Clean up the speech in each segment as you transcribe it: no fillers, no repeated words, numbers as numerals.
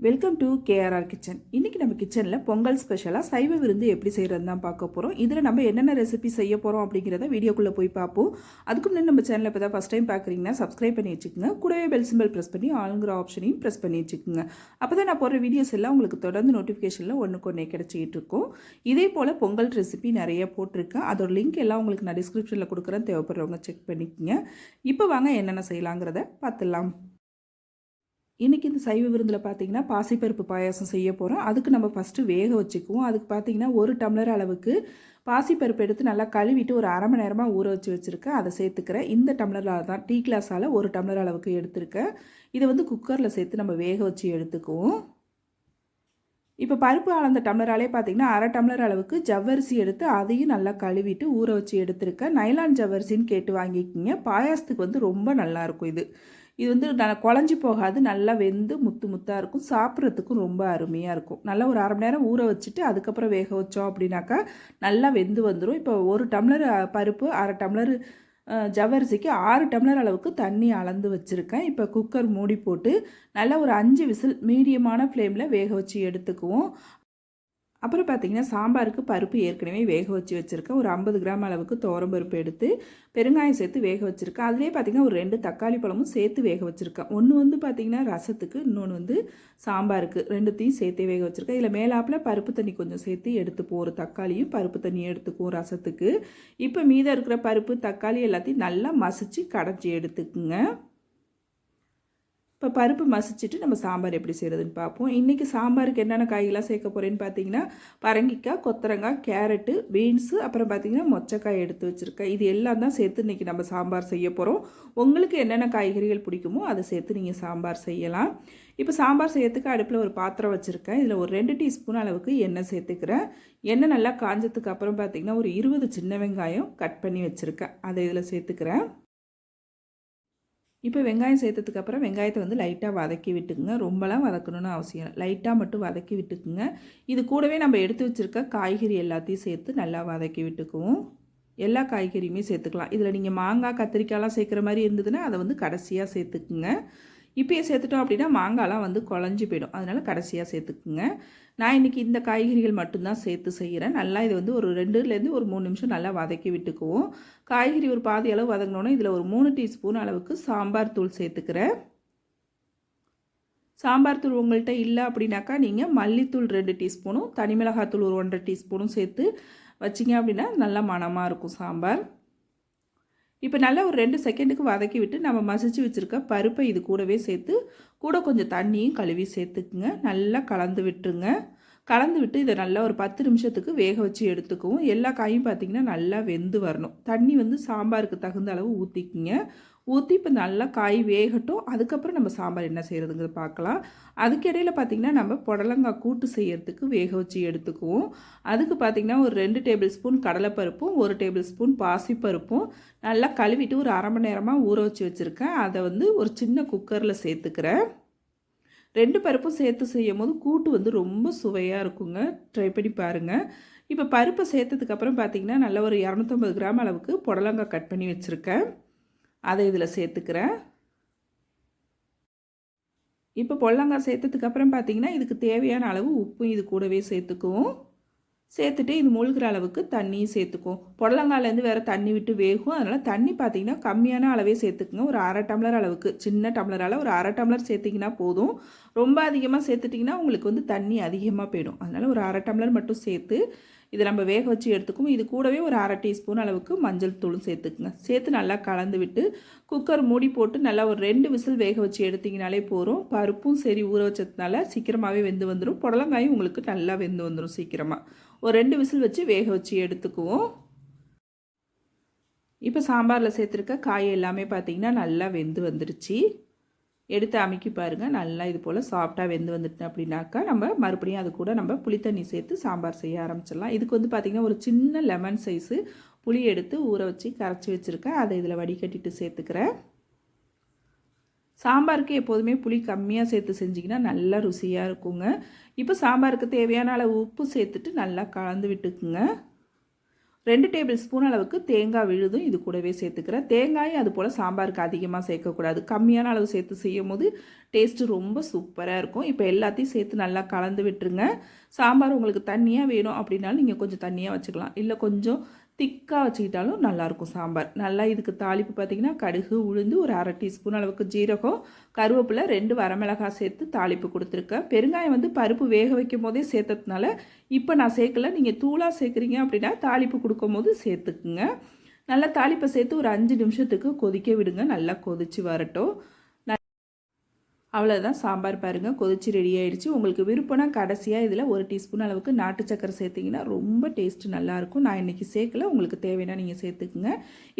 Welcome to KRR kitchen. இன்றைக்கி நம்ம கிச்சனில் பொங்கல் ஸ்பெஷலாக சைவ விருந்து எப்படி செய்கிறது தான் பார்க்க போகிறோம். இதில் நம்ம என்னென்ன ரெசிபி செய்ய போகிறோம் அப்படிங்கிறத வீடியோக்குள்ளே போய் பார்ப்போம். அதுக்கு முன்னாடி நம்ம சேனலில் இப்போ தான் ஃபஸ்ட் டைம் பார்க்குறீங்கன்னா சப்ஸ்கிரைப் பண்ணி வச்சுக்கோங்க. கூடவே பெல் சிம்பிள் ப்ரெஸ் பண்ணி ஆளுங்கிற ஆப்ஷனையும் ப்ரெஸ் பண்ணி வச்சுக்கோங்க. அப்போ தான் நான் போடுற வீடியோஸ் எல்லாம் உங்களுக்கு தொடர்ந்து நோட்டிஃபிகேஷனில் ஒன்றுக்கு ஒன்றே கிடச்சிக்கிட்டு இருக்கும். இதே போல் பொங்கல் ரெசிபி நிறைய போட்டிருக்கேன். அதோட லிங்க் எல்லாம் உங்களுக்கு நான் டிஸ்கிரிப்ஷனில் கொடுக்குறேன், தேவைப்படுறவங்க செக் பண்ணிக்கோங்க. இப்போ வாங்க என்னென்ன செய்யலாங்கிறத பார்த்துடலாம். இன்றைக்கி இந்த சைவ விருந்தில் பார்த்திங்கன்னா பாசிப்பருப்பு பாயாசம் செய்ய போகிறோம். அதுக்கு நம்ம ஃபஸ்ட்டு வேக வச்சுக்குவோம். அதுக்கு பார்த்திங்கன்னா 1 டம்ளர் அளவுக்கு பாசிப்பருப்பு எடுத்து நல்லா கழுவிட்டு ஒரு அரை மணி நேரமாக ஊற வச்சுருக்கேன். அதை சேர்த்துக்கிறேன். இந்த டம்ளரில் தான் டீ கிளாஸால் 1 டம்ளர் அளவுக்கு எடுத்திருக்கேன். இதை குக்கரில் சேர்த்து நம்ம வேக வச்சு எடுத்துக்குவோம். இப்போ பருப்பு அளந்த டம்ளராலே பார்த்திங்கன்னா அரை டம்ளர் அளவுக்கு ஜவ்வரிசி எடுத்து அதையும் நல்லா கழுவிட்டு ஊற வச்சு எடுத்திருக்கேன். நைலான் ஜவ்வரிசின்னு கேட்டு வாங்கிக்கிங்க. பாயாசத்துக்கு ரொம்ப நல்லாயிருக்கும். இது குழஞ்சி போகாது, நல்லா வெந்து முத்து முத்தாக இருக்கும். சாப்பிட்றதுக்கும் ரொம்ப அருமையாக இருக்கும். நல்லா ஒரு அரை மணி நேரம் ஊற வச்சுட்டு அதுக்கப்புறம் வேக வச்சோம் அப்படின்னாக்கா நல்லா வெந்து வந்துடும். இப்போ 1 டம்ளர் பருப்பு, அரை டம்ளர் ஜவ்வரிசிக்கு 6 டம்ளர் அளவுக்கு தண்ணி அளந்து வச்சுருக்கேன். இப்போ குக்கர் மூடி போட்டு நல்லா ஒரு 5 விசில் மீடியமான ஃப்ளேமில் வேக வச்சு எடுத்துக்குவோம். அப்புறம் பார்த்திங்கன்னா சாம்பாருக்கு பருப்பு ஏற்கனவே வேக வச்சு வச்சுருக்கேன். ஒரு 50 கிராம் அளவுக்கு துவரம்பருப்பு எடுத்து பெருங்காயம் சேர்த்து வேக வச்சுருக்கேன். அதிலே பார்த்திங்கன்னா ஒரு 2 தக்காளி பழமும் சேர்த்து வேக வச்சுருக்கேன். ஒன்று பார்த்திங்கன்னா ரசத்துக்கு, இன்னொன்று சாம்பாருக்கு, ரெண்டுத்தையும் சேர்த்து வேக வச்சுருக்கேன். இதில் மேலாப்பில் பருப்பு தண்ணி கொஞ்சம் சேர்த்து எடுத்துப்போம். ஒரு தக்காளியும் பருப்பு தண்ணியும் எடுத்துக்குவோம் ரசத்துக்கு. இப்போ மீதம் இருக்கிற பருப்பு தக்காளி எல்லாத்தையும் நல்லா மசிச்சு கடைஞ்சி எடுத்துக்குங்க. இப்போ பருப்பு மசிச்சுட்டு நம்ம சாம்பார் எப்படி செய்கிறதுன்னு பார்ப்போம். இன்றைக்கி சாம்பாருக்கு என்னென்ன காய்களாம் சேர்க்க போகிறேன்னு பார்த்தீங்கன்னா பரங்கிக்காய், கொத்தரங்காய், கேரட்டு, பீன்ஸு, அப்புறம் பார்த்திங்கன்னா மொச்சக்காய் எடுத்து வச்சுருக்கேன். இது எல்லாம் தான் சேர்த்து இன்றைக்கி நம்ம சாம்பார் செய்ய போகிறோம். உங்களுக்கு என்னென்ன காய்கறிகள் பிடிக்குமோ அதை சேர்த்து நீங்கள் சாம்பார் செய்யலாம். இப்போ சாம்பார் செய்யறதுக்கு அடுப்பில் ஒரு பாத்திரம் வச்சுருக்கேன். இதில் ஒரு 2 டீஸ்பூன் அளவுக்கு எண்ணெய் சேர்த்துக்கிறேன். எண்ணெய் நல்லா காஞ்சதுக்கு அப்புறம் பார்த்திங்கன்னா ஒரு 20 சின்ன வெங்காயம் கட் பண்ணி வச்சுருக்கேன். அதை இதில் சேர்த்துக்கிறேன். இப்போ வெங்காயம் சேர்த்ததுக்கப்புறம் வெங்காயத்தை லைட்டாக வதக்கி விட்டுக்குங்க. ரொம்பலாம் வதக்கணும்னு அவசியம் இல்லை, லைட்டாக மட்டும் வதக்கி விட்டுக்குங்க. இது கூடவே நம்ம எடுத்து வச்சுருக்க காய்கறி எல்லாத்தையும் சேர்த்து நல்லா வதக்கி விட்டுக்குவோம். எல்லா காய்கறியுமே சேர்த்துக்கலாம். இதில் நீங்கள் மாங்காய், கத்திரிக்காயெலாம் சேர்க்குற மாதிரி இருந்ததுன்னா அதை கடைசியாக சேர்த்துக்குங்க. இப்போயே சேர்த்துட்டோம் அப்படின்னா மாங்காய்லாம் குழஞ்சி போயிடும். அதனால் கடைசியாக சேர்த்துக்குங்க. நான் இன்றைக்கி இந்த காய்கறிகள் மட்டும்தான் சேர்த்து செய்கிறேன். நல்லா இது ஒரு 2லேருந்து ஒரு 3 நிமிஷம் நல்லா வதக்கி விட்டுக்குவோம். காய்கறி ஒரு பாதி அளவு வதங்கினோன்னா இதில் ஒரு 3 டீஸ்பூன் அளவுக்கு சாம்பார் தூள் சேர்த்துக்கிறேன். சாம்பார் தூள் உங்கள்கிட்ட இல்லை அப்படின்னாக்கா நீங்கள் மல்லித்தூள் 2 டீஸ்பூனும், தனி மிளகாத்தூள் ஒரு 1.5 டீஸ்பூனும் சேர்த்து வச்சிங்க அப்படின்னா நல்லா மணமாக இருக்கும் சாம்பார். இப்போ நல்லா ஒரு 2 செகண்டுக்கு வதக்கி விட்டு நம்ம மசிச்சு வச்சுருக்க பருப்பை இது கூடவே சேர்த்து கூட கொஞ்சம் தண்ணியும் கழுவி சேர்த்துக்குங்க. நல்லா கலந்து விட்டுருங்க. கலந்து விட்டு இதை நல்லா ஒரு 10 நிமிஷத்துக்கு வேக வச்சு எடுத்துக்குவோம். எல்லா காயும் பார்த்திங்கன்னா நல்லா வெந்து வரணும். தண்ணி சாம்பாருக்கு தகுந்த அளவு ஊற்றிக்குங்க. ஊற்றி இப்போ நல்லா காய் வேகட்டும். அதுக்கப்புறம் நம்ம சாம்பார் என்ன செய்கிறதுங்கிறது பார்க்கலாம். அதுக்கிடையில் பார்த்திங்கன்னா நம்ம புடலங்காய் கூட்டு செய்கிறதுக்கு வேக வச்சு எடுத்துக்குவோம். அதுக்கு பார்த்திங்கன்னா ஒரு 2 டேபிள் ஸ்பூன் கடலைப்பருப்பும் 1 டேபிள் ஸ்பூன் பாசிப்பருப்பும் நல்லா கழுவிட்டு ஒரு அரை மணி நேரமாக ஊற வச்சு வச்சுருக்கேன். அதை ஒரு சின்ன குக்கரில் சேர்த்துக்கிறேன். 2 பருப்பும் சேர்த்து செய்யும் போது கூட்டு ரொம்ப சுவையாக இருக்குங்க. ட்ரை பண்ணி பாருங்கள். இப்போ பருப்பை சேர்த்ததுக்கப்புறம் பார்த்திங்கன்னா நல்லா ஒரு 250 கிராம் அளவுக்கு புடலங்காய் கட் பண்ணி வச்சுருக்கேன். அதை இதில் சேர்த்துக்கிறேன். இப்போ புடலங்காய் சேர்த்ததுக்கப்புறம் பார்த்திங்கன்னா இதுக்கு தேவையான அளவு உப்பும் இது கூடவே சேர்த்துக்குவோம். சேர்த்துட்டு இது மூழ்கிற அளவுக்கு தண்ணியும் சேர்த்துக்குவோம். புடலங்காயிலேருந்து வேறு தண்ணி விட்டு வேகும். அதனால் தண்ணி பார்த்திங்கன்னா கம்மியான அளவே சேர்த்துக்குங்க. ஒரு அரை டம்ளர் அளவுக்கு, சின்ன டம்ளரால் ஒரு அரை டம்ளர் சேர்த்திங்கன்னா போதும். ரொம்ப அதிகமாக சேர்த்துட்டிங்கன்னா உங்களுக்கு தண்ணி அதிகமாக போயிடும். அதனால் ஒரு அரை டம்ளர் மட்டும் சேர்த்து இதை நம்ம வேக வச்சு எடுத்துக்கும். இது கூடவே ஒரு அரை டீஸ்பூன் அளவுக்கு மஞ்சள் தூளும் சேர்த்துக்குங்க. சேர்த்து நல்லா கலந்து விட்டு குக்கர் மூடி போட்டு நல்லா ஒரு 2 விசில் வேக வச்சு எடுத்திங்கனாலே போதும். பருப்பும் சரி ஊற வச்சதுனால சீக்கிரமாகவே வெந்து வந்துடும். புடலங்காயும் உங்களுக்கு நல்லா வெந்து வந்துடும் சீக்கிரமாக. ஒரு 2 விசில் வச்சு வேக வச்சு எடுத்துக்குவோம். இப்போ சாம்பாரில் சேர்த்துருக்க காய் எல்லாமே பார்த்திங்கன்னா நல்லா வெந்து வந்துடுச்சு. எடுத்து அமுக்கி பாருங்கள். நல்லா இது போல் சாஃப்டாக வெந்து வந்துட்டு அப்படின்னாக்கா நம்ம மறுபடியும் அது கூட நம்ம புளித்தண்ணி சேர்த்து சாம்பார் செய்ய ஆரம்பிச்சிடலாம். இதுக்கு பார்த்திங்கன்னா ஒரு சின்ன லெமன் சைஸு புளி எடுத்து ஊற வச்சு கரைச்சி வச்சுருக்கேன். அதை இதில் வடிகட்டிட்டு சேர்த்துக்கிறேன். சாம்பாருக்கு எப்போதுமே புளி கம்மியாக சேர்த்து செஞ்சிங்கன்னா நல்லா ருசியாக இருக்குங்க. இப்போ சாம்பாருக்கு தேவையான அளவு உப்பு சேர்த்துட்டு நல்லா கலந்து விட்டுக்குங்க. 2 டேபிள் ஸ்பூன் அளவுக்கு தேங்காய் விழுதும் இது கூடவே சேர்த்துக்கிறேன். தேங்காயும் அது போல் சாம்பாருக்கு அதிகமாக சேர்க்கக்கூடாது. கம்மியான அளவு சேர்த்து செய்யும் போது டேஸ்ட்டு ரொம்ப சூப்பராக இருக்கும். இப்போ எல்லாத்தையும் சேர்த்து நல்லா கலந்து விட்டுருங்க. சாம்பார் உங்களுக்கு தண்ணியாக வேணும் அப்படின்னாலும் நீங்கள் கொஞ்சம் தண்ணியாக வச்சுக்கலாம். இல்லை கொஞ்சம் திக்காக வச்சுக்கிட்டாலும் நல்லாயிருக்கும் சாம்பார். நல்லா இதுக்கு தாளிப்பு பார்த்திங்கன்னா கடுகு, உளுந்து, ஒரு 1/2 டீஸ்பூன் அளவுக்கு ஜீரகம், கருவேப்பிலை, 2 வரமிளகாய் சேர்த்து தாளிப்பு கொடுத்துருக்கேன். பெருங்காயம் வந்து பருப்பு வேக வைக்கும் போதே சேர்த்ததுனால இப்போ நான் சேர்க்கல. நீங்கள் தூளாக சேர்க்குறீங்க அப்படின்னா தாளிப்பு கொடுக்கும் போது சேர்த்துக்குங்க. நல்லா தாளிப்பை சேர்த்து ஒரு 5 நிமிஷத்துக்கு கொதிக்க விடுங்க. நல்லா கொதித்து வரட்டும். அவ்வளோதான், சாம்பார் பாருங்கள் கொதிச்சு ரெடி ஆகிடுச்சு. உங்களுக்கு விருப்பம்னா கடைசியாக இதில் 1 டீஸ்பூன் அளவுக்கு நாட்டு சக்கரை சேர்த்திங்கன்னா ரொம்ப டேஸ்ட்டு நல்லாயிருக்கும். நான் இன்றைக்கி சேர்க்கல, உங்களுக்கு தேவைன்னா நீங்கள் சேர்த்துக்குங்க.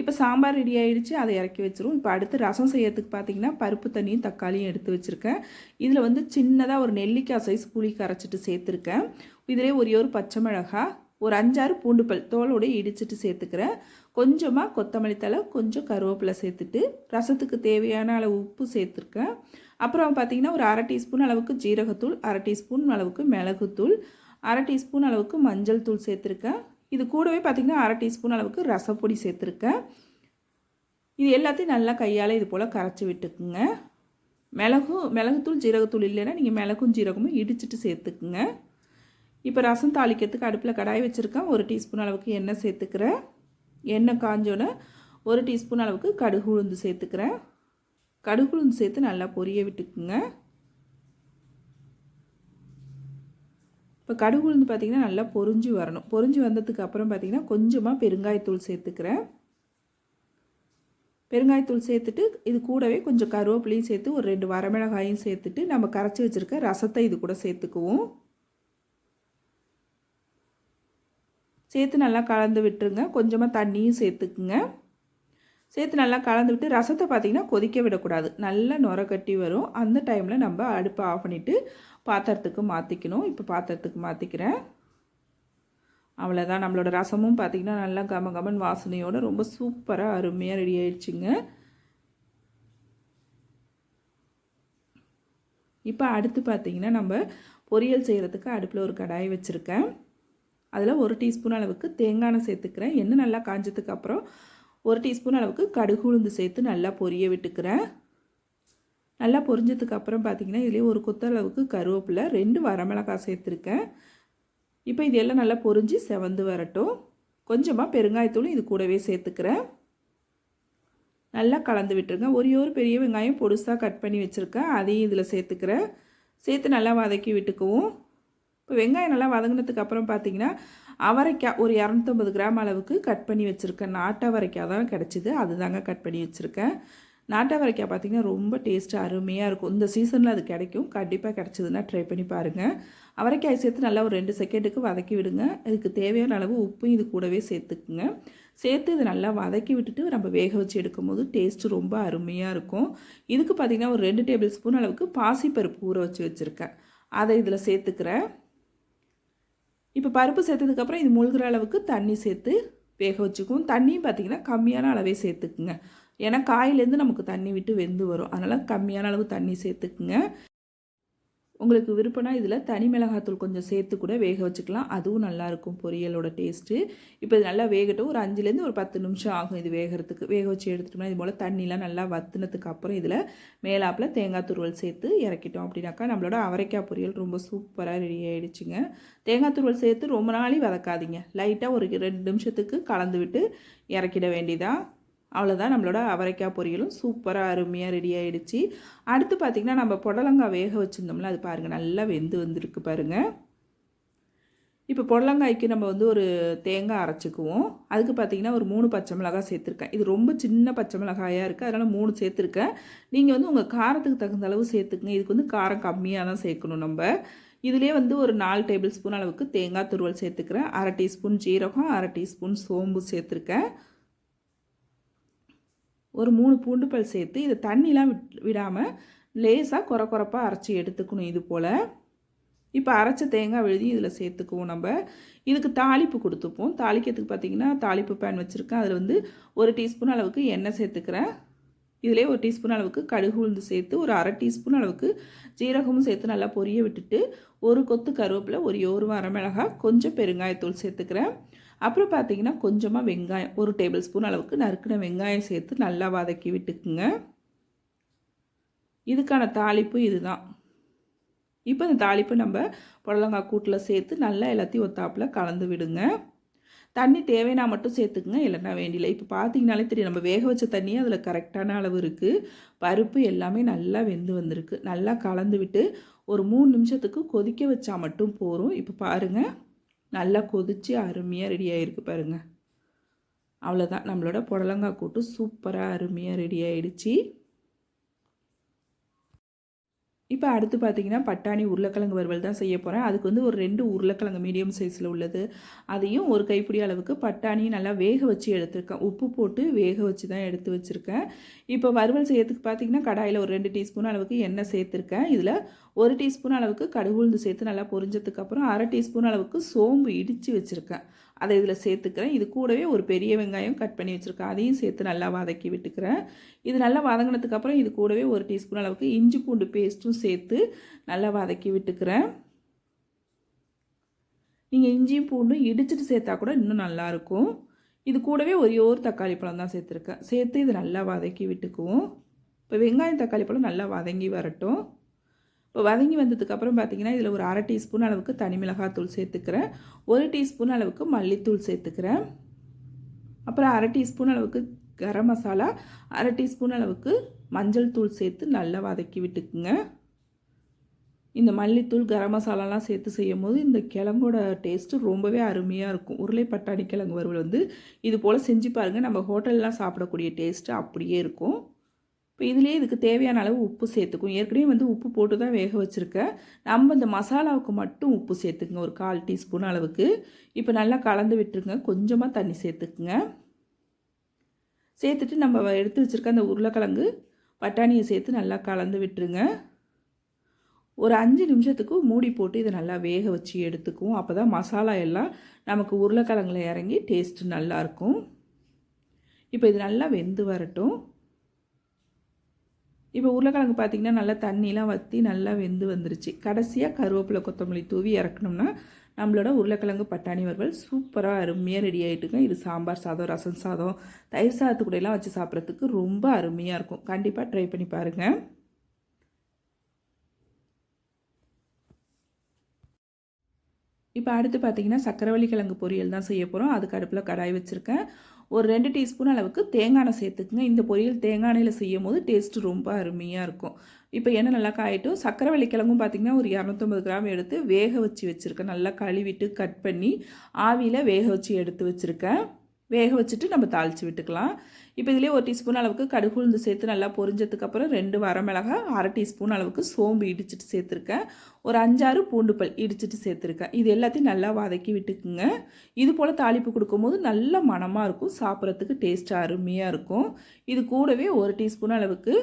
இப்போ சாம்பார் ரெடி ஆகிடுச்சு, அதை இறக்கி வச்சிரும். இப்போ அடுத்து ரசம் செய்யறதுக்கு பார்த்தீங்கன்னா பருப்பு தண்ணியும் தக்காளியும் எடுத்து வச்சுருக்கேன். இதில் வந்து சின்னதாக ஒரு நெல்லிக்காய் சைஸ் புளி கரைச்சிட்டு சேர்த்துருக்கேன். இதிலே ஒரு பச்சை மிளகாய், ஒரு 5-6 பூண்டுப்பல் தோலோடு இடிச்சிட்டு சேர்த்துக்கிறேன். கொஞ்சமாக கொத்தமல்லி தழை, கொஞ்சம் கருவேப்பிலை சேர்த்துட்டு ரசத்துக்கு தேவையான அளவு உப்பு சேர்த்துருக்கேன். அப்புறம் பார்த்திங்கன்னா ஒரு 1/2 டீஸ்பூன் அளவுக்கு ஜீரகத்தூள், 1/2 டீஸ்பூன் அளவுக்கு மிளகுத்தூள், 1/2 டீஸ்பூன் அளவுக்கு மஞ்சள் தூள் சேர்த்துருக்கேன். இது கூடவே பார்த்திங்கன்னா 1/2 டீஸ்பூன் அளவுக்கு ரசப்பொடி சேர்த்துருக்கேன். இது எல்லாத்தையும் நல்லா கையால் இது போல் கரைச்சி விட்டுக்குங்க. மிளகுத்தூள் ஜீரகத்தூள் இல்லைன்னா நீங்கள் மிளகும் ஜீரகமும் இடிச்சிட்டு சேர்த்துக்குங்க. இப்போ ரசம் தாளிக்கிறதுக்கு அடுப்பில் கடாய் வச்சுருக்கேன். 1 டீஸ்பூன் அளவுக்கு எண்ணெய் சேர்த்துக்கிறேன். எண்ணெய் காஞ்சோன்னே 1 டீஸ்பூன் அளவுக்கு கடுகு உளுந்து சேர்த்துக்கிறேன். கடுகு உளுந்து சேர்த்து நல்லா பொரிய விட்டுக்குங்க. இப்போ கடுகு உளுந்து பார்த்திங்கன்னா நல்லா பொரிஞ்சு வரணும். பொரிஞ்சு வந்ததுக்கு அப்புறம் பார்த்திங்கன்னா கொஞ்சமாக பெருங்காயத்தூள் சேர்த்துக்கிறேன். பெருங்காயத்தூள் சேர்த்துட்டு இது கூடவே கொஞ்சம் கருவேப்பிலையும் சேர்த்து ஒரு 2 வரமிளகாயும் சேர்த்துட்டு நம்ம கரைச்சி வச்சுருக்க ரசத்தை இது கூட சேர்த்துக்குவோம். சேர்த்து நல்லா கலந்து விட்டுருங்க. கொஞ்சமாக தண்ணியும் சேர்த்துக்குங்க. சேர்த்து நல்லா கலந்து விட்டு ரசத்தை பார்த்திங்கன்னா கொதிக்க விடக்கூடாது. நல்லா நுர கட்டி வரும். அந்த டைமில் நம்ம அடுப்பை ஆஃப் பண்ணிவிட்டு பாத்திரத்துக்கு மாற்றிக்கணும். இப்போ பாத்திரத்துக்கு மாற்றிக்கிறேன். அவ்வளோதான், நம்மளோட ரசமும் பார்த்திங்கன்னா நல்லா கமகமன் வாசனையோடு ரொம்ப சூப்பராக அருமையாக ரெடி ஆயிடுச்சுங்க. இப்போ அடுத்து பார்த்திங்கன்னா நம்ம பொரியல் செய்கிறதுக்கு அடுப்பில் ஒரு கடாய் வச்சுருக்கேன். அதில் 1 டீஸ்பூன் அளவுக்கு தேங்காய் எண்ணெய் சேர்த்துக்கிறேன். எண்ணெய் நல்லா காஞ்சதுக்கு அப்புறம் 1 டீஸ்பூன் அளவுக்கு கடுகு உளுந்து சேர்த்து நல்லா பொரிய விட்டுக்கிறேன். நல்லா பொரிஞ்சதுக்கு அப்புறம் பார்த்திங்கன்னா இதிலே ஒரு கொத்தளவுக்கு கருவேப்பிலை, 2 வரமிளகாய் சேர்த்துருக்கேன். இப்போ இது எல்லாம் நல்லா பொரிஞ்சு செவந்து வரட்டும். கொஞ்சமாக பெருங்காயத்தூள் இது கூடவே சேர்த்துக்கிறேன். நல்லா கலந்து விட்டுருங்க. ஒரு பெரிய வெங்காயம் பொடுசாக கட் பண்ணி வச்சுருக்கேன், அதையும் இதில் சேர்த்துக்கிறேன். சேர்த்து நல்லா வதக்கி விட்டுக்குவோம். இப்போ வெங்காயம் நல்லா வதங்கினதுக்கு அப்புறம் பார்த்திங்கன்னா அவரைக்காய் ஒரு 250 கிராம் அளவுக்கு கட் பண்ணி வச்சுருக்கேன். நாட்டு அவரைக்காய் தான் கிடச்சிது, அதுதாங்க கட் பண்ணி வச்சுருக்கேன். நாட்டு அவரைக்காய் பார்த்திங்கன்னா ரொம்ப டேஸ்ட்டு அருமையாக இருக்கும். இந்த சீசனில் அது கிடைக்கும். கண்டிப்பாக கிடச்சிதுன்னா ட்ரை பண்ணி பாருங்கள். அவரைக்காய் சேர்த்து நல்லா ஒரு 2 செகண்டுக்கு வதக்கி விடுங்க. இதுக்கு தேவையான அளவு உப்பும் இது கூடவே சேர்த்துக்குங்க. சேர்த்து இதை நல்லா வதக்கி விட்டுட்டு நம்ம வேக வச்சு எடுக்கும்போது டேஸ்ட்டு ரொம்ப அருமையாக இருக்கும். இதுக்கு பார்த்திங்கன்னா ஒரு 2 டேபிள் ஸ்பூன் அளவுக்கு பாசிப்பருப்பு ஊற வச்சு வச்சுருக்கேன். அதை இதில் சேர்த்துக்கிறேன். இப்போ பருப்பு சேர்த்ததுக்கப்புறம் இது முழுகிற அளவுக்கு தண்ணி சேர்த்து வேக வச்சுக்குவோம். தண்ணியும் பார்த்திங்கன்னா கம்மியான அளவே சேர்த்துக்குங்க. ஏன்னா காயிலேருந்து நமக்கு தண்ணி விட்டு வெந்து வரும். அதனால் கம்மியான அளவு தண்ணி சேர்த்துக்குங்க. உங்களுக்கு விருப்பம்னா இதில் தனி மிளகாத்தூள் கொஞ்சம் சேர்த்து கூட வேக வச்சுக்கலாம். அதுவும் நல்லாயிருக்கும் பொரியலோட டேஸ்ட்டு. இப்போ இது நல்லா வேகட்டும். ஒரு 5லேருந்து ஒரு 10 நிமிஷம் ஆகும் இது வேகிறதுக்கு. வேக வச்சு எடுத்துட்டோம்னா இது போல் தண்ணிலாம் நல்லா வற்றினதுக்கு அப்புறம் இதில் மேலாப்பில் தேங்காய் துருவல் சேர்த்து இறக்கிட்டோம் அப்படின்னாக்கா நம்மளோட அவரைக்காய் பொரியல் ரொம்ப சூப்பராக ரெடி ஆகிடுச்சுங்க. தேங்காய் துருவல் சேர்த்து ரொம்ப நாளி வதக்காதீங்க. லைட்டாக ஒரு 2 நிமிஷத்துக்கு கலந்து விட்டு இறக்கிட வேண்டியதான். அவ்வளோதான், நம்மளோட அவரைக்காய் பொரியலும் சூப்பராக அருமையாக ரெடி ஆகிடுச்சு. அடுத்து பார்த்திங்கன்னா நம்ம புடலங்காய் வேக வச்சுருந்தோம்ல, அது பாருங்கள் நல்லா வெந்து வந்திருக்கு பாருங்கள். இப்போ புடலங்காய்க்கு நம்ம வந்து ஒரு தேங்காய் அரைச்சிக்குவோம். அதுக்கு பார்த்திங்கன்னா ஒரு 3 பச்சை மிளகாய் சேர்த்துருக்கேன். இது ரொம்ப சின்ன பச்சை மிளகாயாக இருக்குது, அதனால் 3 சேர்த்துருக்கேன். நீங்கள் வந்து உங்கள் காரத்துக்கு தகுந்த அளவு சேர்த்துக்குங்க. இதுக்கு வந்து காரம் கம்மியாக தான் சேர்க்கணும். நம்ம இதிலே வந்து ஒரு 4 டேபிள் ஸ்பூன் அளவுக்கு தேங்காய் துருவல் சேர்த்துக்கிறேன். 1/2 டீஸ்பூன் ஜீரகம், 1/2 டீஸ்பூன் சோம்பு சேர்த்துருக்கேன். ஒரு 3 பூண்டு பல் சேர்த்து இதை தண்ணிலாம் விடாமல் லேசாக கொரப்பாக அரைச்சி எடுத்துக்கணும் இது போல். இப்போ அரைச்ச தேங்காய் விழுதி இதில் சேர்த்துக்குவோம். நம்ம இதுக்கு தாளிப்பு கொடுத்துப்போம். தாளிக்கிறதுக்கு பார்த்திங்கன்னா தாளிப்பு பேன் வச்சுருக்கேன். அதில் வந்து 1 டீஸ்பூன் அளவுக்கு எண்ணெய் சேர்த்துக்கிறேன். இதிலே ஒரு டீஸ்பூன் அளவுக்கு கடுகு உளுந்து சேர்த்து ஒரு அரை டீஸ்பூன் அளவுக்கு ஜீரகமும் சேர்த்து நல்லா பொரிய விட்டுட்டு ஒரு கொத்து கருவேப்பிலை, ஒரு வரமிளகாய், கொஞ்சம் பெருங்காயத்தூள் சேர்த்துக்கிறேன். அப்புறம் பார்த்தீங்கன்னா கொஞ்சமாக வெங்காயம், ஒரு டேபிள் ஸ்பூன் அளவுக்கு நறுக்கின வெங்காயம் சேர்த்து நல்லா வதக்கி விட்டுக்குங்க. இதுக்கான தாளிப்பு இதுதான். இப்போ இந்த தாளிப்பு நம்ம புடலங்காய் கூட்டில் சேர்த்து நல்லா எல்லாத்தையும் ஒத்தாப்பில் கலந்து விடுங்க. தண்ணி தேவைன்னா மட்டும் சேர்த்துக்குங்க, இல்லைன்னா வேண்டியில்லை. இப்போ பார்த்தீங்கனாலே தெரியும், நம்ம வேக வச்ச தண்ணி அதில் கரெக்டான அளவு இருக்குது. பருப்பு எல்லாமே நல்லா வெந்து வந்திருக்கு. நல்லா கலந்து விட்டு ஒரு 3 நிமிஷத்துக்கு கொதிக்க வச்சா மட்டும் போதும். இப்போ பாருங்கள், நல்லா கொதித்து அருமையாக ரெடி ஆகிருக்கு பாருங்கள். அவ்வளோதான், நம்மளோட புடலங்காய் கூட்டு சூப்பராக அருமையாக ரெடி ஆகிடுச்சு. இப்போ அடுத்து பார்த்தீங்கன்னா பட்டாணி உருளைக்கிழங்கு வறுவல் தான் செய்ய போகிறேன். அதுக்கு வந்து ஒரு 2 உருளைக்கிழங்கு மீடியம் சைஸில் உள்ளது, அதையும் ஒரு கைப்பிடி அளவுக்கு பட்டாணியும் நல்லா வேக வச்சு எடுத்துருக்கேன். உப்பு போட்டு வேக வச்சு தான் எடுத்து வச்சுருக்கேன். இப்போ வறுவல் செய்யறதுக்கு பார்த்தீங்கன்னா கடாயில் ஒரு 2 டீஸ்பூன் அளவுக்கு எண்ணெய் சேர்த்துருக்கேன். இதில் 1 டீஸ்பூன் அளவுக்கு கடுகு உளுந்து சேர்த்து நல்லா பொரிஞ்சதுக்கப்புறம் அரை டீஸ்பூன் அளவுக்கு சோம்பு இடித்து வச்சுருக்கேன். அதை இதில் சேர்த்துக்கிறேன். இது கூடவே ஒரு பெரிய வெங்காயம் கட் பண்ணி வச்சுருக்கேன், அதையும் சேர்த்து நல்லா வதக்கி விட்டுக்கிறேன். இது நல்லா வதங்கினதுக்கப்புறம் இது கூடவே ஒரு டீஸ்பூன் அளவுக்கு இஞ்சி பூண்டு பேஸ்ட்டும் சேர்த்து நல்லா வதக்கி விட்டுக்கிறேன். நீங்கள் இஞ்சியும் பூண்டும் இடிச்சிட்டு சேர்த்தா கூட இன்னும் நல்லாயிருக்கும். இது கூடவே ஒரே ஒரு தக்காளி பழம் தான் சேர்த்துருக்கேன். சேர்த்து இது நல்லா வதக்கி விட்டுக்குவோம். இப்போ வெங்காயம் தக்காளி பழம் நல்லா வதங்கி வரட்டும். இப்போ வதங்கி வந்ததுக்கப்புறம் பார்த்திங்கன்னா இதில் ஒரு அரை டீஸ்பூன் அளவுக்கு தனி மிளகாத்தூள் சேர்த்துக்கிறேன். 1 டீஸ்பூன் அளவுக்கு மல்லித்தூள் சேர்த்துக்கிறேன். அப்புறம் அரை டீஸ்பூன் அளவுக்கு கரம் மசாலா, அரை டீஸ்பூன் அளவுக்கு மஞ்சள் தூள் சேர்த்து நல்லா வதக்கி விட்டுக்குங்க. இந்த மல்லித்தூள் கரம் மசாலாலாம் சேர்த்து செய்யும் போது இந்த கிழங்கோட டேஸ்ட்டு ரொம்பவே அருமையாக இருக்கும். உருளை பட்டாணி கிழங்கு வறுவல் வந்து இது போல் செஞ்சு பாருங்கள், நம்ம ஹோட்டல்லாம் சாப்பிடக்கூடிய டேஸ்ட்டு அப்படியே இருக்கும். இப்போ இதுலேயே இதுக்கு தேவையான அளவு உப்பு சேர்த்துக்கும். ஏற்கனவே வந்து உப்பு போட்டு தான் வேக வச்சுருக்கேன். நம்ம இந்த மசாலாவுக்கு மட்டும் உப்பு சேர்த்துக்குங்க, ஒரு 1/4 டீஸ்பூன் அளவுக்கு. இப்போ நல்லா கலந்து விட்டுருங்க. கொஞ்சமாக தண்ணி சேர்த்துக்குங்க. சேர்த்துட்டு நம்ம எடுத்து வச்சுருக்க அந்த உருளைக்கிழங்கு பட்டாணியை சேர்த்து நல்லா கலந்து விட்டுருங்க. ஒரு 5 நிமிஷத்துக்கு மூடி போட்டு இதை நல்லா வேக வச்சு எடுத்துக்குவோம். அப்போ தான் மசாலா எல்லாம் நமக்கு உருளைக்கிழங்குல இறங்கி டேஸ்ட்டு நல்லாயிருக்கும். இப்போ இது நல்லா வெந்து வரட்டும். இப்போ உருளைக்கிழங்கு பார்த்திங்கன்னா நல்லா தண்ணிலாம் வற்றி நல்லா வெந்து வந்துருச்சு. கடைசியாக கருவேப்பிலை கொத்தமல்லி தூவி இறக்கணும்னா நம்மளோட உருளைக்கிழங்கு பட்டாணி வறுவல் சூப்பராக அருமையாக ரெடி ஆகிட்டுங்க. இது சாம்பார் சாதம், ரசம் சாதம், தயிர் சாதத்துக்கூடையெல்லாம் வச்சு சாப்பிட்றதுக்கு ரொம்ப அருமையாக இருக்கும். கண்டிப்பாக ட்ரை பண்ணி பாருங்கள். இப்போ அடுத்து பார்த்திங்கன்னா சக்கரவள்ளி கிழங்கு பொரியல் தான் செய்ய போகிறோம். அதுக்கு அடுப்பில் கடாய் வச்சுருக்கேன். ஒரு 2 டீஸ்பூன் அளவுக்கு தேங்காய் எண்ணெய் சேர்த்துக்குங்க. இந்த பொரியல் தேங்காய் எண்ணெயில் செய்யும் போது டேஸ்ட்டு ரொம்ப அருமையாக இருக்கும். இப்போ எண்ணெய் நல்லா காயட்டும். சக்கரவள்ளி கிழங்கும் பார்த்திங்கன்னா ஒரு 250 கிராம் எடுத்து வேக வச்சு வச்சுருக்கேன். நல்லா கழுவிட்டு கட் பண்ணி ஆவியில் வேக வச்சு எடுத்து வச்சுருக்கேன். வேக வச்சுட்டு நம்ம தாளித்து விட்டுக்கலாம். இப்போ இதிலே ஒரு டீஸ்பூன் அளவுக்கு கடுகு உளுந்து சேர்த்து நல்லா பொரிஞ்சதுக்கப்புறம் 2 வரமிளகாய், அரை டீஸ்பூன் அளவுக்கு சோம்பு இடிச்சிட்டு சேர்த்துருக்கேன். ஒரு 5-6 பூண்டுப்பல் இடிச்சிட்டு சேர்த்துருக்கேன். இது எல்லாத்தையும் நல்லா வதக்கி விட்டுக்குங்க. இது போல் தாளிப்பு கொடுக்கும்போது நல்ல மணமாக இருக்கும், சாப்பிட்றதுக்கு டேஸ்ட்டு அருமையாக இருக்கும். இது கூடவே ஒரு டீஸ்பூன் அளவுக்கு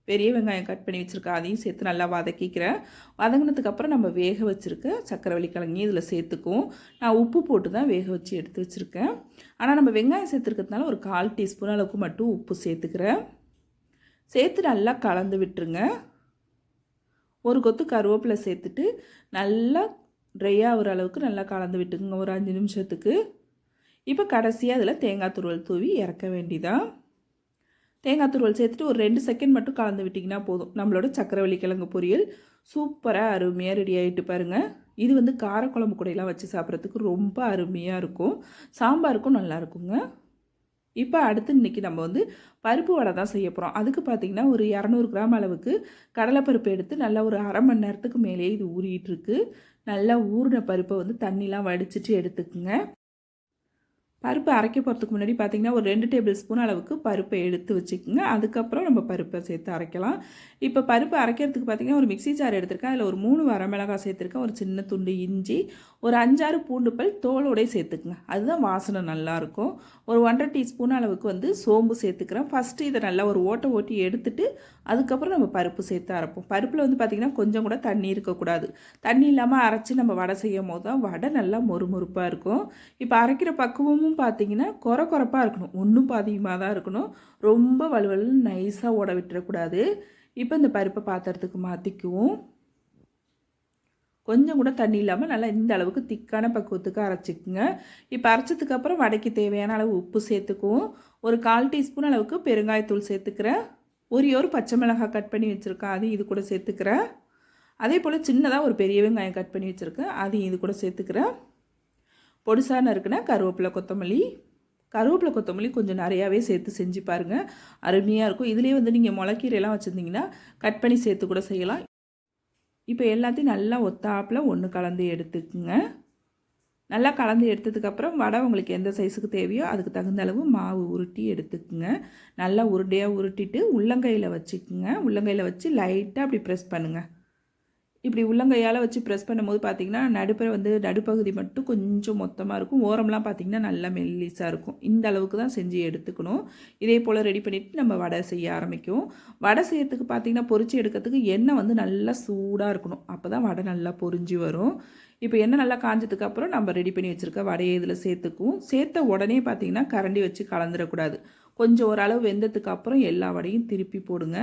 பெரிய வெங்காயம் கட் பண்ணி வச்சுருக்கேன், அதையும் சேர்த்து நல்லா வதக்கிக்கிறேன். வதங்கினதுக்கப்புறம் நம்ம வேக வச்சுருக்க சக்கரவள்ளி கிழங்கையும் இதில் சேர்த்துக்குவோம். நான் உப்பு போட்டு தான் வேக வச்சு எடுத்து வச்சுருக்கேன். ஆனால் நம்ம வெங்காயம் சேர்த்துருக்கிறதுனால ஒரு 1/4 டீஸ்பூன் அளவுக்கு மட்டும் உப்பு சேர்த்துக்கிறேன். சேர்த்து நல்லா கலந்து விட்டுருங்க. ஒரு கொத்து கருவேப்பிலை சேர்த்துட்டு நல்லா ட்ரை ஆகிற அளவுக்கு நல்லா கலந்து விட்டுக்குங்க ஒரு 5 நிமிஷத்துக்கு. இப்போ கடைசியாக அதில் தேங்காய் துருவல் தூவி இறக்க வேண்டிதான். தேங்காய் துருவல் சேர்த்துட்டு ஒரு 2 செகண்ட் மட்டும் கலந்து விட்டிங்கன்னா போதும். நம்மளோட சக்கரவள்ளி கிழங்கு பொரியல் சூப்பராக அருமையாக ரெடி ஆகிட்டு பாருங்கள். இது வந்து காரக்குழம்பு கூடையெல்லாம் வச்சு சாப்பிட்றதுக்கு ரொம்ப அருமையாக இருக்கும். சாம்பாருக்கும் நல்லா இருக்குங்க. இப்போ அடுத்து இன்றைக்கி நம்ம வந்து பருப்பு வடை தான் செய்ய போகிறோம். அதுக்கு பார்த்திங்கன்னா ஒரு 200 கிராம் அளவுக்கு கடலைப்பருப்பு எடுத்து நல்லா ஒரு அரை மணி நேரத்துக்கு மேலேயே இது ஊறிட்டுருக்கு. நல்லா ஊறின பருப்பை வந்து தண்ணிலாம் வடிச்சிட்டு எடுத்துக்குங்க. பருப்பு அரைக்க போகிறதுக்கு முன்னாடி பார்த்திங்கன்னா ஒரு 2 டேபிள் ஸ்பூன் அளவுக்கு பருப்பை எடுத்து வச்சுக்கோங்க. அதுக்கப்புறம் நம்ம பருப்பை சேர்த்து அரைக்கலாம். இப்போ பருப்பு அரைக்கிறதுக்கு பார்த்திங்கன்னா ஒரு மிக்ஸி ஜார் எடுத்திருக்கேன். அதில் ஒரு 3 வரமிளகாய் சேர்த்துருக்கேன், ஒரு சின்ன துண்டு இஞ்சி, ஒரு 5-6 பூண்டுப்பல் தோலோடய சேர்த்துக்குங்க. அதுதான் வாசனை நல்லாயிருக்கும். ஒரு 1.5 டீஸ்பூன் அளவுக்கு வந்து சோம்பு சேர்த்துக்கிறேன். ஃபஸ்ட்டு இதை நல்லா ஒரு ஓட்டி எடுத்துட்டு அதுக்கப்புறம் நம்ம பருப்பு சேர்த்து அரைப்போம். பருப்பில் வந்து பார்த்திங்கன்னா கொஞ்சம் கூட தண்ணி இருக்கக்கூடாது. தண்ணி இல்லாமல் அரைச்சி நம்ம வடை செய்யும் போது தான் வடை நல்லா மொறுமொறுப்பாக இருக்கும். இப்போ அரைக்கிற பக்குவமும் பருப்பும் பார்த்தீங்கன்னா கொரப்பாக இருக்கணும், ஒன்றும் பாதியமாக தான் இருக்கணும். ரொம்ப வலுவலுன்னு நைஸாக ஓட விட்டுறக்கூடாது. இப்போ இந்த பருப்பை பாத்திரத்துக்கு மாற்றிக்குவோம். கொஞ்சம் கூட தண்ணி இல்லாமல் நல்லா இந்த அளவுக்கு திக்கான பக்குவத்துக்கு அரைச்சிக்குங்க. இப்போ அரைச்சதுக்கப்புறம் வடைக்கு தேவையான அளவு உப்பு சேர்த்துக்குவோம். ஒரு 1/4 டீஸ்பூன் அளவுக்கு பெருங்காயத்தூள் சேர்த்துக்கிறேன். ஒரு பச்சை மிளகாய் கட் பண்ணி வச்சுருக்கேன், அதையும் இது கூட சேர்த்துக்கிறேன். அதே போல் சின்னதாக ஒரு பெரிய வெங்காயம் கட் பண்ணி வச்சுருக்கேன், அதையும் இது கூட சேர்த்துக்கிறேன். பொடிசான இருக்குன்னா கருவேப்பிலை கொத்தமல்லி கொஞ்சம் நிறையாவே சேர்த்து செஞ்சு பாருங்கள், அருமையாக இருக்கும். இதுலேயே வந்து நீங்கள் முளைக்கீரையெல்லாம் வச்சுருந்தீங்கன்னா கட் பண்ணி சேர்த்து கூட செய்யலாம். இப்போ எல்லாத்தையும் நல்லா ஒத்தாப்பில் ஒன்று கலந்து எடுத்துக்குங்க. நல்லா கலந்து எடுத்ததுக்கப்புறம் வடை உங்களுக்கு எந்த சைஸுக்கு தேவையோ அதுக்கு தகுந்த அளவு மாவு உருட்டி எடுத்துக்குங்க. நல்லா உருண்டையாக உருட்டிட்டு உள்ளங்கையில் வச்சுக்குங்க. உள்ளங்கையில் வச்சு லைட்டாக அப்படி ப்ரெஸ் பண்ணுங்கள். இப்படி உள்ளங்கையால் வச்சு ப்ரெஸ் பண்ணும்போது பார்த்திங்கன்னா நடுப்பகுதி மட்டும் கொஞ்சம் மொத்தமாக இருக்கும், ஓரம்லாம் பார்த்திங்கன்னா நல்லா மெல்லிஸாக இருக்கும். இந்த அளவுக்கு தான் செஞ்சு எடுத்துக்கணும். இதே போல் ரெடி பண்ணிவிட்டு நம்ம வடை செய்ய ஆரம்பிக்கும். வடை செய்யறதுக்கு பார்த்திங்கன்னா பொரிச்சு எடுக்கிறதுக்கு எண்ணெய் நல்லா சூடாக இருக்கணும், அப்போ தான் வடை நல்லா பொரிஞ்சு வரும். இப்போ எண்ணெய் நல்லா காஞ்சதுக்கப்புறம் நம்ம ரெடி பண்ணி வச்சுருக்க வடையை இதில் சேர்த்துக்குவோம். சேர்த்த உடனே பார்த்திங்கன்னா கரண்டி வச்சு கலந்துடக்கூடாது. கொஞ்சம் ஓரளவு வெந்ததுக்கு அப்புறம் எல்லா வடையும் திருப்பி போடுங்க.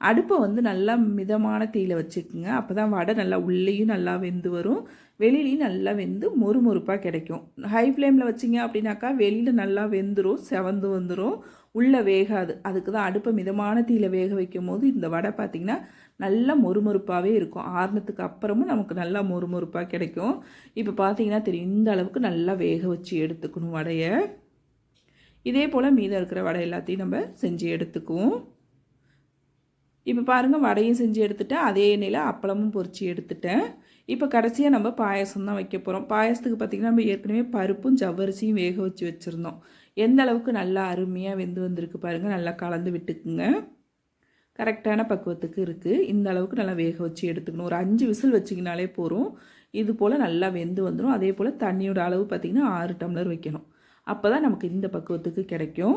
அடுப்பை நல்லா மிதமான தீயில் வச்சுக்குங்க. அப்போ தான் வடை நல்லா உள்ளேயும் நல்லா வெந்து வரும், வெளியிலையும் நல்லா வெந்து மொறுமொறுப்பாக கிடைக்கும். ஹை ஃப்ளேமில் வச்சிங்க அப்படின்னாக்கா வெளியில் நல்லா வெந்துடும், செவந்து வந்துடும், உள்ளே வேகாது. அதுக்கு தான் அடுப்பை மிதமான தீயில் வேக வைக்கும் போது இந்த வடை பார்த்திங்கன்னா நல்லா மொறுமொறுப்பாகவே இருக்கும். ஆறுனத்துக்கு அப்புறமும் நமக்கு நல்லா மொறுமொறுப்பாக கிடைக்கும். இப்போ பார்த்திங்கன்னா தெரியும், இந்த அளவுக்கு நல்லா வேக வச்சு எடுத்துக்கணும் வடையை. இதே போல் மீதம் இருக்கிற வடை எல்லாத்தையும் நம்ம செஞ்சு எடுத்துக்குவோம். இப்போ பாருங்கள், வடையும் செஞ்சு எடுத்துட்டேன், அதே எண்ணெயில் அப்பளமும் பொரிச்சு எடுத்துட்டேன். இப்போ கடைசியாக நம்ம பாயசம் தான் வைக்க போகிறோம். பாயசத்துக்கு பார்த்திங்கன்னா நம்ம ஏற்கனவே பருப்பும் ஜவ்வரிசியும் வேக வச்சு வச்சுருந்தோம். எந்த அளவுக்கு நல்லா அருமையாக வெந்து வந்திருக்கு பாருங்கள். நல்லா கலந்து விட்டுக்குங்க. கரெக்டான பக்குவத்துக்கு இருக்குது. இந்த அளவுக்கு நல்லா வேக வச்சு எடுத்துக்கணும். ஒரு 5 விசில் வச்சிங்கனாலே போதும். இது போல் நல்லா வெந்து வந்துடும். அதே போல் தண்ணியோட அளவு பார்த்திங்கன்னா 6 டம்ளர் வைக்கணும், அப்போ தான் நமக்கு இந்த பக்குவத்துக்கு கிடைக்கும்.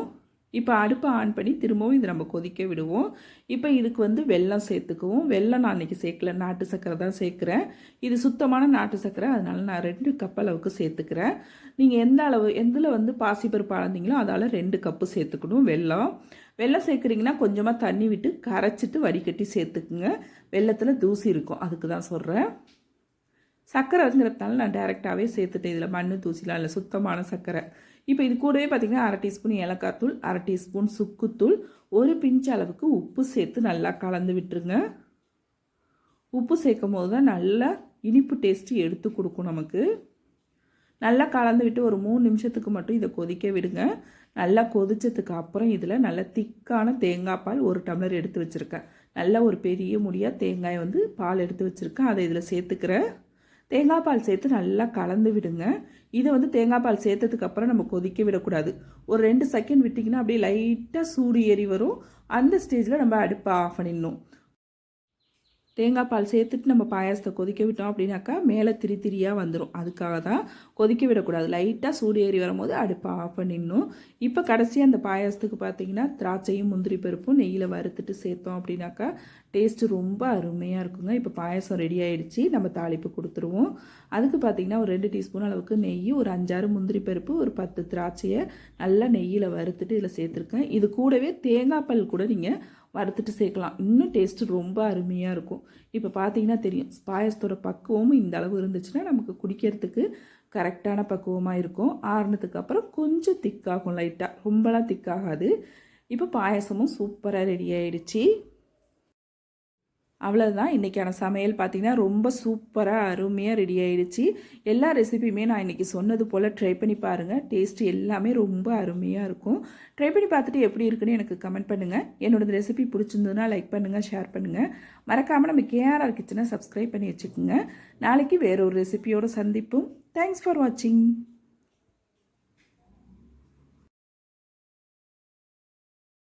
இப்போ அடுப்பை ஆன் பண்ணி திரும்பவும் இதை நம்ம கொதிக்க விடுவோம். இப்போ இதுக்கு வெல்லம் சேர்த்துக்குவோம். வெல்லம் நான் இன்றைக்கி சேர்க்கல, நாட்டு சர்க்கரை தான் சேர்க்குறேன். இது சுத்தமான நாட்டு சர்க்கரை, அதனால நான் 2 கப் அளவுக்கு சேர்த்துக்கிறேன். நீங்கள் எந்தில் பாசிப்பருப்பு அளந்தீங்களோ அதால் 2 கப்பு சேர்த்துக்கணும் வெல்லம். வெல்லம் சேர்க்குறீங்கன்னா கொஞ்சமாக தண்ணி விட்டு கரைச்சிட்டு வடிகட்டி சேர்த்துக்குங்க. வெல்லத்தில் தூசி இருக்கும், அதுக்கு தான் சொல்கிறேன். சர்க்கரைங்கிறதுனால நான் டைரெக்டாகவே சேர்த்துட்டேன். இதில் மண் தூசிலாம் இல்லை, சுத்தமான சர்க்கரை. இப்போ இது கூடவே பார்த்திங்கன்னா 1/2 டீஸ்பூன் ஏலக்காய் தூள், 1/2 டீஸ்பூன் சுக்குத்தூள், ஒரு பிஞ்ச் அளவுக்கு உப்பு சேர்த்து நல்லா கலந்து விட்டுருங்க. உப்பு சேர்க்கும் போது தான் நல்லா இனிப்பு டேஸ்ட்டு எடுத்து கொடுக்கும் நமக்கு. நல்லா கலந்து விட்டு ஒரு 3 நிமிஷத்துக்கு மட்டும் இதை கொதிக்க விடுங்க. நல்லா கொதிச்சதுக்கு அப்புறம் இதில் நல்ல திக்கான தேங்காய் பால் 1 டம்ளர் எடுத்து வச்சுருக்கேன். நல்லா ஒரு பெரிய முடியாக தேங்காய் பால் எடுத்து வச்சுருக்கேன், அதை இதில் சேர்த்துக்கிறேன். தேங்காய் பால் சேர்த்து நல்லா கலந்து விடுங்க. இதை தேங்காய் பால் சேர்த்ததுக்கப்புறம் நம்ம கொதிக்க விடக்கூடாது. ஒரு 2 செகண்ட் விட்டிங்கன்னா அப்படியே லைட்டாக சூடு ஏறி வரும். அந்த ஸ்டேஜில் நம்ம அடுப்பை ஆஃப் பண்ணிடணும். தேங்காய் பால் சேர்த்துட்டு நம்ம பாயாசத்தை கொதிக்க விட்டோம் அப்படின்னாக்கா மேலே திரியாக வந்துடும். அதுக்காக தான் கொதிக்க விடக்கூடாது. லைட்டாக சூடு ஏறி வரும்போது அடுப்பை ஆஃப் பண்ணிடணும். இப்போ கடைசியாக அந்த பாயாசத்துக்கு பார்த்திங்கன்னா திராட்சையும் முந்திரி பருப்பும் நெய்யில் வறுத்துட்டு சேர்த்தோம் அப்படின்னாக்கா டேஸ்ட்டு ரொம்ப அருமையாக இருக்குங்க. இப்போ பாயாசம் ரெடி ஆகிடுச்சு, நம்ம தாளிப்பு கொடுத்துருவோம். அதுக்கு பார்த்திங்கன்னா ஒரு 2 டீஸ்பூன் அளவுக்கு நெய், ஒரு 5-6 முந்திரி பருப்பு, ஒரு 10 திராட்சையை நல்லா நெய்யில் வறுத்துட்டு இதில் சேர்த்துருக்கேன். இது கூடவே தேங்காய் பால் கூட நீங்கள் வறுத்துட்டு சேர்க்கலாம், இன்னும் டேஸ்ட்டு ரொம்ப அருமையாக இருக்கும். இப்போ பார்த்தீங்கன்னா தெரியும், பாயசத்தோட பக்குவமும் இந்த அளவு இருந்துச்சுன்னா நமக்கு குடிக்கிறதுக்கு கரெக்டான பக்குவமாக இருக்கும். ஆறுனதுக்கு அப்புறம் கொஞ்சம் திக்காகும், லைட்டாக, ரொம்பலாம் திக்காகாது. இப்போ பாயசமும் சூப்பராக ரெடி ஆகிடுச்சு. அவ்வளோதான், இன்றைக்கான சமையல் பார்த்திங்கன்னா ரொம்ப சூப்பராக அருமையாக ரெடி ஆகிடுச்சு. எல்லா ரெசிபியுமே நான் இன்றைக்கி சொன்னது போல் ட்ரை பண்ணி பாருங்கள். டேஸ்ட்டு எல்லாமே ரொம்ப அருமையாக இருக்கும். ட்ரை பண்ணி பார்த்துட்டு எப்படி இருக்குன்னு எனக்கு கமெண்ட் பண்ணுங்கள். என்னோடய ரெசிபி பிடிச்சிருந்ததுன்னா லைக் பண்ணுங்கள், ஷேர் பண்ணுங்கள். மறக்காமல் நம்ம கேஆர்ஆர் கிச்சனை சப்ஸ்கிரைப் பண்ணி வச்சுக்கோங்க. நாளைக்கு வேறு ஒரு ரெசிபியோடு சந்திப்போம். தேங்க்ஸ் ஃபார் வாட்சிங்.